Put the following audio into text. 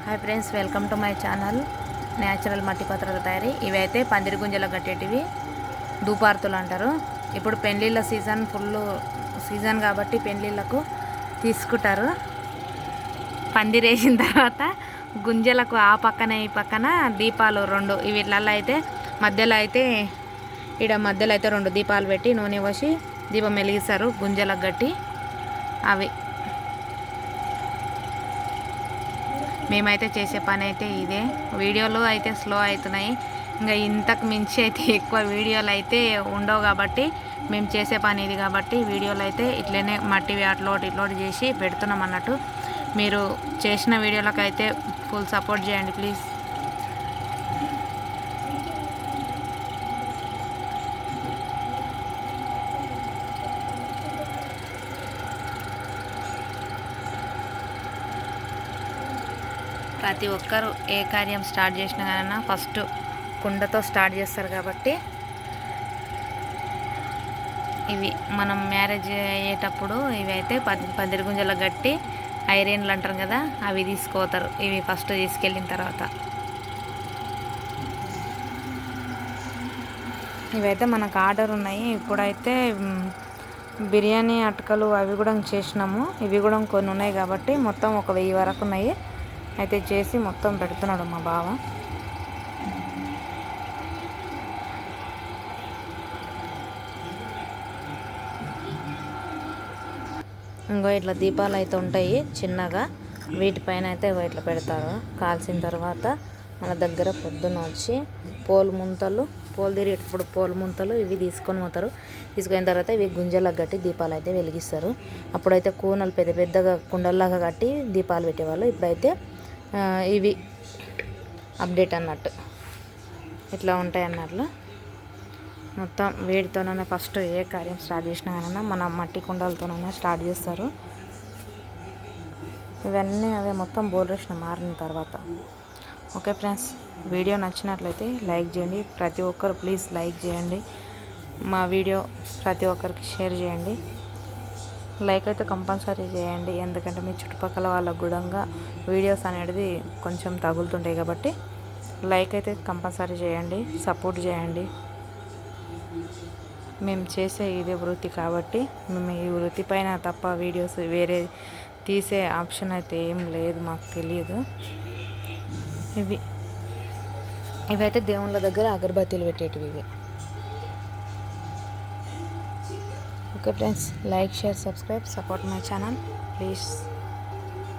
Hi friends, welcome to my channel natural మట్టి పాత్రల తయారీ. ఇవైతే పందిరి గుంజలు కట్టేటివి దూపార్తులు అంటారు. ఇప్పుడు పెళ్ళిళ్ళ ఫుల్ సీజన్ కాబట్టి పెళ్ళిళ్ళకు తీసుకుంటారు. పందిరి వేసిన తర్వాత గుంజలకు ఆ పక్కన ఈ పక్కన దీపాలు రెండు, వీటిలలో అయితే మధ్యలో అయితే రెండు దీపాలు పెట్టి నూనె పోసి దీపం వెలిగిస్తారు గుంజలకు కట్టి. అవి మేమైతే చేసే పని అయితే ఇదే. వీడియోలు అయితే స్లో అవుతున్నాయి, ఇంకా ఇంతకు మించి అయితే ఎక్కువ వీడియోలు అయితే ఉండవు కాబట్టి మేము చేసే పని ఇది కాబట్టి వీడియోలు అయితే ఇట్లనే మట్టివి ఇట్లోటి చేసి పెడుతున్నాం అన్నట్టు. మీరు చేసిన వీడియోలకు అయితే ఫుల్ సపోర్ట్ చేయండి ప్లీజ్. ప్రతి ఒక్కరు ఏ కార్యం స్టార్ట్ చేసినా కానీ ఫస్ట్ కుండతో స్టార్ట్ చేస్తారు కాబట్టి ఇవి మనం మ్యారేజ్ అయ్యేటప్పుడు ఇవి అయితే పందిరి గుంజల గట్టి ఐరన్లు అంటారు కదా, అవి తీసుకోతారు. ఇవి ఫస్ట్ తీసుకెళ్ళిన తర్వాత ఇవైతే మనకు ఆర్డర్ ఉన్నాయి. ఇప్పుడైతే బిర్యానీ అటుకలు అవి కూడా చేసినాము. ఇవి కూడా కొన్ని ఉన్నాయి కాబట్టి మొత్తం 1000 వరకు ఉన్నాయి. అయితే చేసి మొత్తం పెడుతున్నాడు మా బావ. ఇంకో ఇట్లా దీపాలు అయితే ఉంటాయి చిన్నగా, వీటిపైన అయితే ఇట్లా పెడతారు. కాల్చిన తర్వాత మన దగ్గర పొద్దున్న వచ్చి పోలు తిరిగేటప్పుడు పోలు ముంతలు ఇవి తీసుకొని పోతారు. తీసుకున్న తర్వాత ఇవి గుంజలకు కట్టి దీపాలు అయితే వెలిగిస్తారు. అప్పుడైతే కూనలు పెద్దగా కుండల్లాగా కట్టి దీపాలు పెట్టేవాళ్ళు. ఇప్పుడైతే ఇవి అప్డేట్ అన్నట్టు ఇట్లా ఉంటాయి అన్నట్లు. మొత్తం వేడితోనే ఫస్ట్ ఏ కార్యం స్టార్ట్ చేసినా కానీ మన మట్టి కుండలతోనే స్టార్ట్ చేస్తారు. ఇవన్నీ అవే మొత్తం బోర్రేసిన మారిన తర్వాత. ఓకే ఫ్రెండ్స్, వీడియో నచ్చినట్లయితే లైక్ చేయండి. ప్రతి ఒక్కరు ప్లీజ్ లైక్ చేయండి. మా వీడియో ప్రతి ఒక్కరికి షేర్ చేయండి. లైక్ అయితే కంపల్సరీ చేయండి, ఎందుకంటే మీ చుట్టుపక్కల వాళ్ళకు కూడా వీడియోస్ అనేది కొంచెం తగులుతుంటాయి కాబట్టి లైక్ అయితే కంపల్సరీ చేయండి, సపోర్ట్ చేయండి. మేము చేసే ఇదే వృత్తి కాబట్టి మేము ఈ వృత్తి పైన తప్ప వీడియోస్ వేరే తీసే ఆప్షన్ అయితే ఏం లేదు, మాకు తెలియదు. ఇవైతే దేవుళ్ళ దగ్గర అగరబత్తీలు పెట్టేటివి ఇవి. Okay friends, like, share, subscribe, support my channel please.